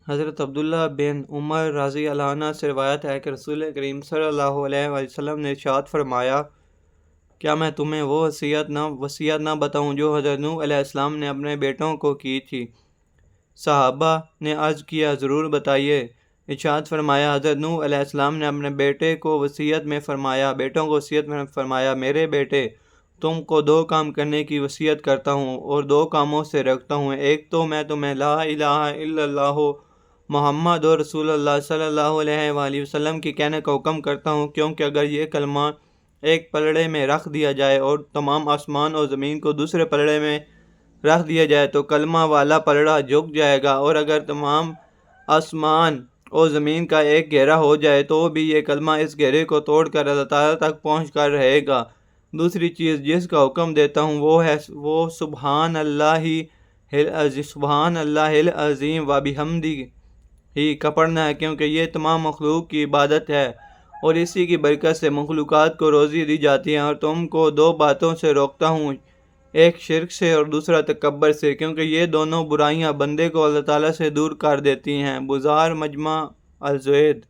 حضرت عبداللہ بن عمر رضی اللہ عنہ سے روایت ہے کہ رسول کریم صلی اللہ علیہ وسلم نے ارشاد فرمایا، کیا میں تمہیں وہ وصیت نہ بتاؤں جو حضرت نوح علیہ السلام نے اپنے بیٹوں کو کی تھی؟ صحابہ نے عرض کیا، ضرور بتائیے۔ ارشاد فرمایا، حضرت نوح علیہ السلام نے اپنے بیٹوں کو وصیت میں فرمایا، میرے بیٹے، تم کو 2 کام کرنے کی وصیت کرتا ہوں اور 2 کاموں سے روکتا ہوں۔ ایک تو میں تمہیں لا الہ الا اللہ محمد رسول اللہ صلی اللہ علیہ وآلہ وسلم کی کہنے کا حکم کرتا ہوں، کیونکہ اگر یہ کلمہ ایک پلڑے میں رکھ دیا جائے اور تمام آسمان اور زمین کو دوسرے پلڑے میں رکھ دیا جائے تو کلمہ والا پلڑا جھک جائے گا، اور اگر تمام آسمان اور زمین کا ایک گھیرا ہو جائے تو بھی یہ کلمہ اس گھیرے کو توڑ کر اللہ تعالیٰ تک پہنچ کر رہے گا۔ دوسری چیز جس کا حکم دیتا ہوں وہ سبحان اللہ العظیم و بحمدہ کا پڑھنا ہے، کیونکہ یہ تمام مخلوق کی عبادت ہے اور اسی کی برکت سے مخلوقات کو روزی دی جاتی ہے۔ اور تم کو 2 باتوں سے روکتا ہوں، ایک شرک سے اور دوسرا تکبر سے، کیونکہ یہ دونوں برائیاں بندے کو اللہ تعالیٰ سے دور کر دیتی ہیں۔ بزار مجمع الزوید۔